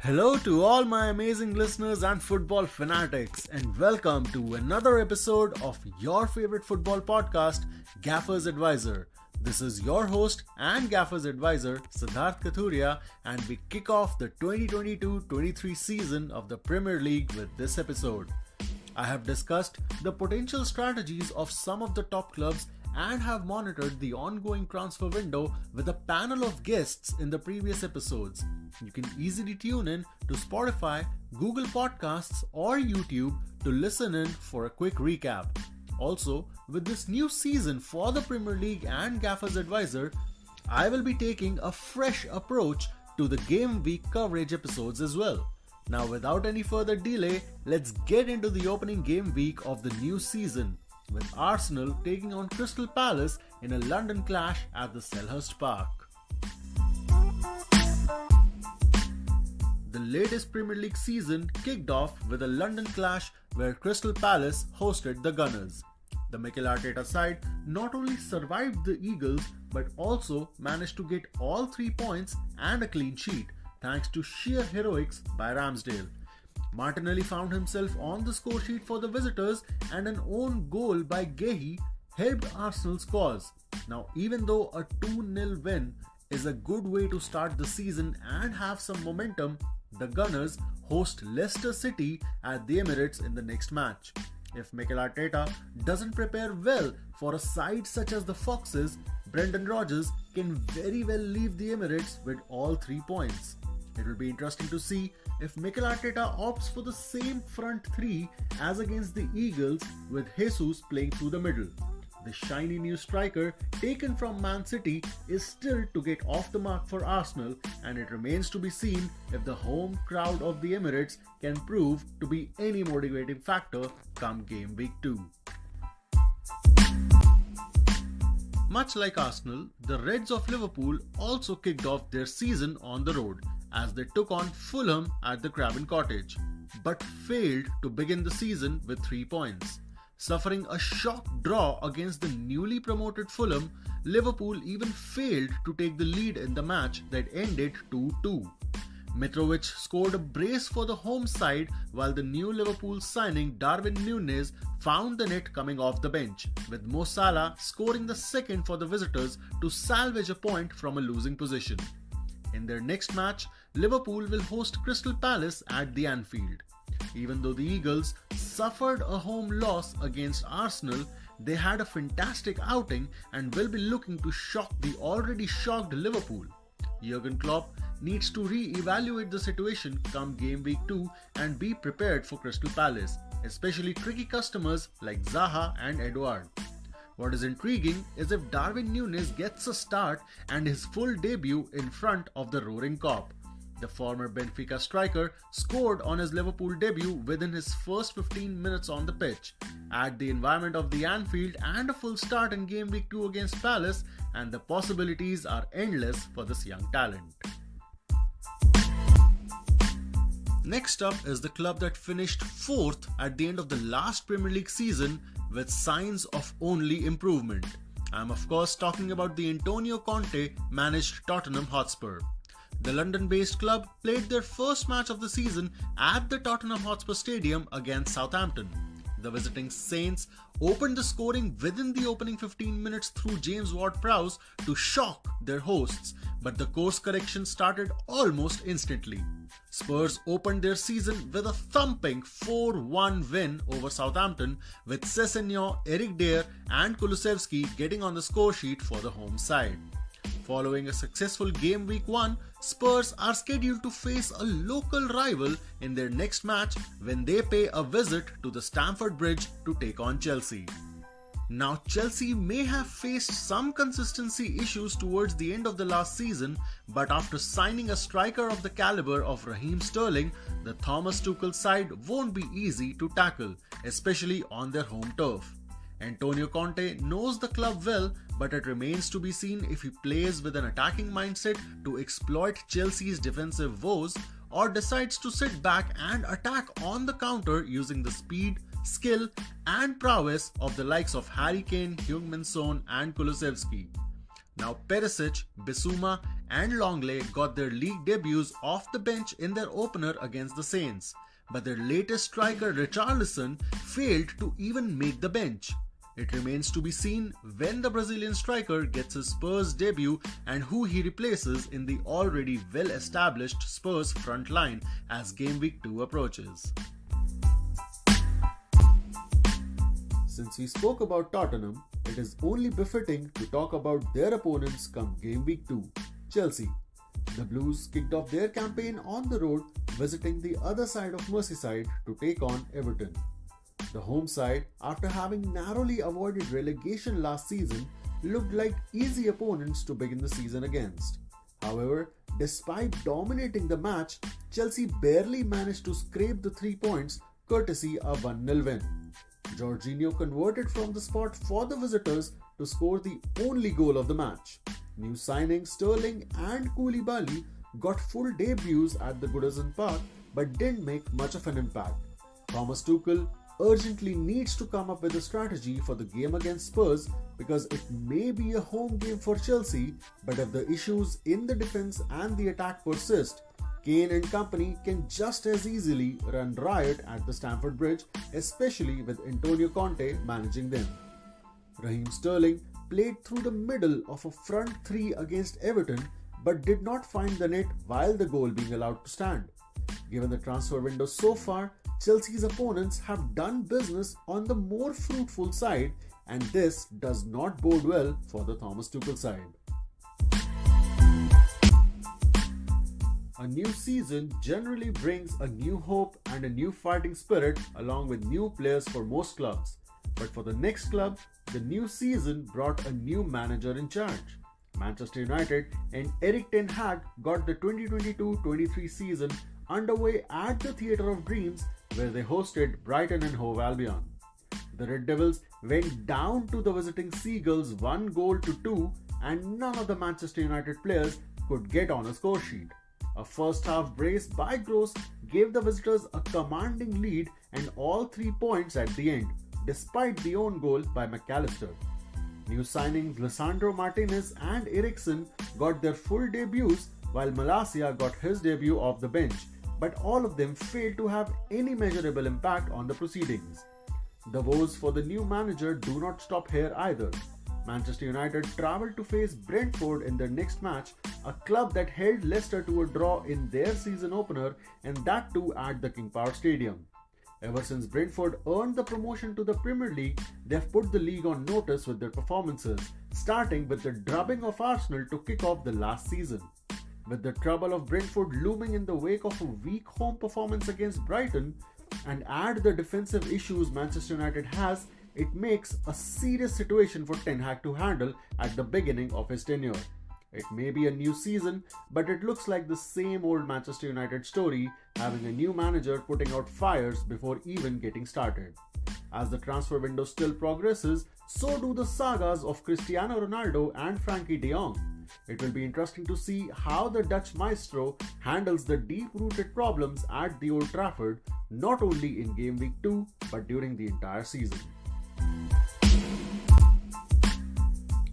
Hello to all my amazing listeners and football fanatics, and welcome to another episode of your favorite football podcast, Gaffer's Advisor. This is your host and Gaffer's Advisor, Siddharth Kathuria, and we kick off the 2022-23 season of the Premier League with this episode. I have discussed the potential strategies of some of the top clubs and have monitored the ongoing transfer window with a panel of guests in the previous episodes. You can easily tune in to Spotify, Google Podcasts, or YouTube to listen in for a quick recap. Also, with this new season for the Premier League and Gaffer's Advisor, I will be taking a fresh approach to the Gameweek coverage episodes as well. Now, without any further delay, let's get into the opening game week of the new season, with Arsenal taking on Crystal Palace in a London clash at the Selhurst Park. The latest Premier League season kicked off with a London clash where Crystal Palace hosted the Gunners. The Mikel Arteta side not only survived the Eagles but also managed to get all 3 points and a clean sheet thanks to sheer heroics by Ramsdale. Martinelli found himself on the score sheet for the visitors, and an own goal by Gehi helped Arsenal's cause. Now, even though a 2-0 win is a good way to start the season and have some momentum, the Gunners host Leicester City at the Emirates in the next match. If Mikel Arteta doesn't prepare well for a side such as the Foxes, Brendan Rodgers can very well leave the Emirates with all 3 points. It will be interesting to see if Mikel Arteta opts for the same front three as against the Eagles, with Jesus playing through the middle. The shiny new striker taken from Man City is still to get off the mark for Arsenal, and it remains to be seen if the home crowd of the Emirates can prove to be any motivating factor come game week 2. Much like Arsenal, the Reds of Liverpool also kicked off their season on the road as they took on Fulham at the Craven Cottage, but failed to begin the season with 3 points. Suffering a shock draw against the newly promoted Fulham, Liverpool even failed to take the lead in the match that ended 2-2. Mitrovic scored a brace for the home side, while the new Liverpool signing Darwin Núñez found the net coming off the bench, with Mo Salah scoring the second for the visitors to salvage a point from a losing position. In their next match, Liverpool will host Crystal Palace at the Anfield. Even though the Eagles suffered a home loss against Arsenal, they had a fantastic outing and will be looking to shock the already shocked Liverpool. Jurgen Klopp needs to re-evaluate the situation come game week 2 and be prepared for Crystal Palace, especially tricky customers like Zaha and Edouard. What is intriguing is if Darwin Núñez gets a start and his full debut in front of the roaring Kop. The former Benfica striker scored on his Liverpool debut within his first 15 minutes on the pitch. Add the environment of the Anfield and a full start in game week 2 against Palace, and the possibilities are endless for this young talent. Next up is the club that finished 4th at the end of the last Premier League season with signs of only improvement. I am of course talking about the Antonio Conte managed Tottenham Hotspur. The London-based club played their first match of the season at the Tottenham Hotspur Stadium against Southampton. The visiting Saints opened the scoring within the opening 15 minutes through James Ward-Prowse to shock their hosts, but the course correction started almost instantly. Spurs opened their season with a thumping 4-1 win over Southampton, with Sessegnon, Eric Dier and Kulusevski getting on the score sheet for the home side. Following a successful game week 1, Spurs are scheduled to face a local rival in their next match when they pay a visit to the Stamford Bridge to take on Chelsea. Now, Chelsea may have faced some consistency issues towards the end of the last season, but after signing a striker of the caliber of Raheem Sterling, the Thomas Tuchel side won't be easy to tackle, especially on their home turf. Antonio Conte knows the club well, but it remains to be seen if he plays with an attacking mindset to exploit Chelsea's defensive woes, or decides to sit back and attack on the counter using the speed, skill and prowess of the likes of Harry Kane, Heung-min Son and Kulusevski. Now Perisic, Bissouma and Longley got their league debuts off the bench in their opener against the Saints, but their latest striker Richarlison failed to even make the bench. It remains to be seen when the Brazilian striker gets his Spurs debut and who he replaces in the already well-established Spurs front line as Gameweek 2 approaches. Since we spoke about Tottenham, it is only befitting to talk about their opponents come Gameweek 2, Chelsea. The Blues kicked off their campaign on the road, visiting the other side of Merseyside to take on Everton. The home side, after having narrowly avoided relegation last season, looked like easy opponents to begin the season against. However, despite dominating the match, Chelsea barely managed to scrape the 3 points courtesy a 1-0 win. Jorginho converted from the spot for the visitors to score the only goal of the match. New signings Sterling and Koulibaly got full debuts at the Goodison Park but didn't make much of an impact. Thomas Tuchel urgently needs to come up with a strategy for the game against Spurs because it may be a home game for Chelsea, but if the issues in the defense and the attack persist, Kane and company can just as easily run riot at the Stamford Bridge, especially with Antonio Conte managing them. Raheem Sterling played through the middle of a front three against Everton but did not find the net while the goal being allowed to stand. Given the transfer window so far, Chelsea's opponents have done business on the more fruitful side, and this does not bode well for the Thomas Tuchel side. A new season generally brings a new hope and a new fighting spirit along with new players for most clubs. But for the next club, the new season brought a new manager in charge. Manchester United and Erik ten Hag got the 2022-23 season underway at the Theatre of Dreams where they hosted Brighton and Hove Albion. The Red Devils went down to the visiting Seagulls 1-2 and none of the Manchester United players could get on a score sheet. A first half brace by Gross gave the visitors a commanding lead and all 3 points at the end, despite the own goal by McAllister. New signings Lisandro Martinez and Eriksen got their full debuts while Malacia got his debut off the bench, but all of them failed to have any measurable impact on the proceedings. The woes for the new manager do not stop here either. Manchester United travelled to face Brentford in their next match, a club that held Leicester to a draw in their season opener, and that too at the King Power Stadium. Ever since Brentford earned the promotion to the Premier League, they have put the league on notice with their performances, starting with the drubbing of Arsenal to kick off the last season. With the trouble of Brentford looming in the wake of a weak home performance against Brighton, and add the defensive issues Manchester United has, it makes a serious situation for Ten Hag to handle at the beginning of his tenure. It may be a new season, but it looks like the same old Manchester United story, having a new manager putting out fires before even getting started. As the transfer window still progresses, so do the sagas of Cristiano Ronaldo and Frankie de Jong. It will be interesting to see how the Dutch maestro handles the deep-rooted problems at the Old Trafford, not only in Game Week 2, but during the entire season.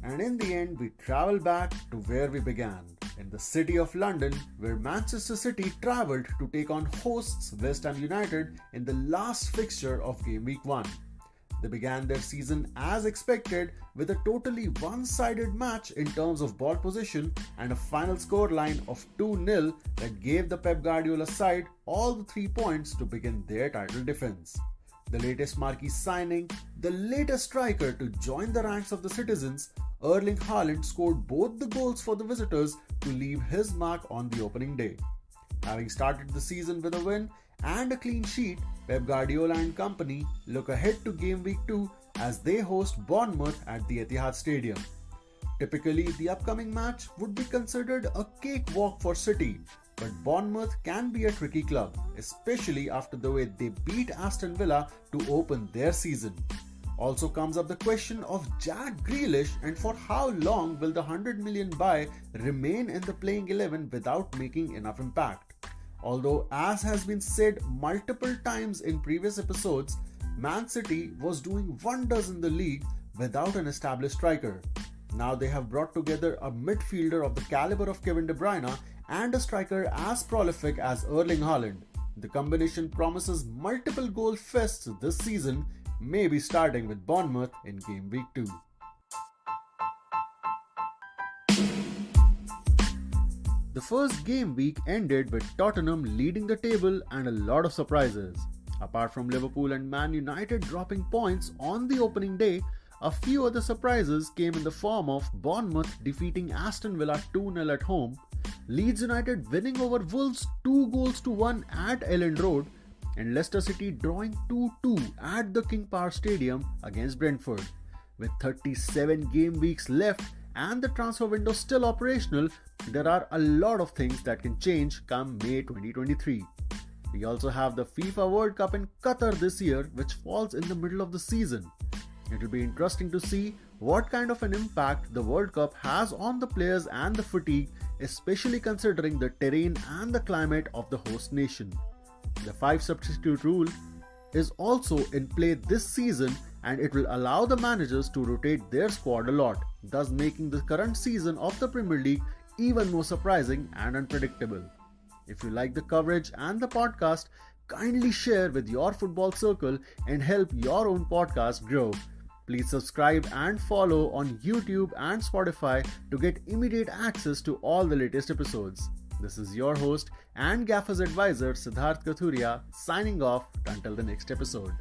And in the end, we travel back to where we began, in the city of London, where Manchester City travelled to take on hosts West Ham United in the last fixture of Game Week 1. They began their season as expected with a totally one-sided match in terms of ball position and a final scoreline of 2-0 that gave the Pep Guardiola side all the 3 points to begin their title defense. The latest marquee signing, the latest striker to join the ranks of the citizens, Erling Haaland scored both the goals for the visitors to leave his mark on the opening day. Having started the season with a win and a clean sheet, Pep Guardiola and company look ahead to Game Week 2 as they host Bournemouth at the Etihad Stadium. Typically, the upcoming match would be considered a cakewalk for City, but Bournemouth can be a tricky club, especially after the way they beat Aston Villa to open their season. Also comes up the question of Jack Grealish and for how long will the 100 million buy remain in the playing 11 without making enough impact. Although, as has been said multiple times in previous episodes, Man City was doing wonders in the league without an established striker. Now they have brought together a midfielder of the caliber of Kevin De Bruyne and a striker as prolific as Erling Haaland. The combination promises multiple goal fests this season, maybe starting with Bournemouth in Gameweek 2. The first game week ended with Tottenham leading the table and a lot of surprises. Apart from Liverpool and Man United dropping points on the opening day, a few other surprises came in the form of Bournemouth defeating Aston Villa 2-0 at home, Leeds United winning over Wolves 2-1 at Elland Road, and Leicester City drawing 2-2 at the King Power Stadium against Brentford. With 37 game weeks left and the transfer window still operational, there are a lot of things that can change come May 2023. We also have the FIFA World Cup in Qatar this year, which falls in the middle of the season. It will be interesting to see what kind of an impact the World Cup has on the players and the fatigue, especially considering the terrain and the climate of the host nation. The 5 substitute rule is also in play this season, and it will allow the managers to rotate their squad a lot, thus making the current season of the Premier League even more surprising and unpredictable. If you like the coverage and the podcast, kindly share with your football circle and help your own podcast grow. Please subscribe and follow on YouTube and Spotify to get immediate access to all the latest episodes. This is your host and Gaffer's advisor Siddharth Kathuria signing off until the next episode.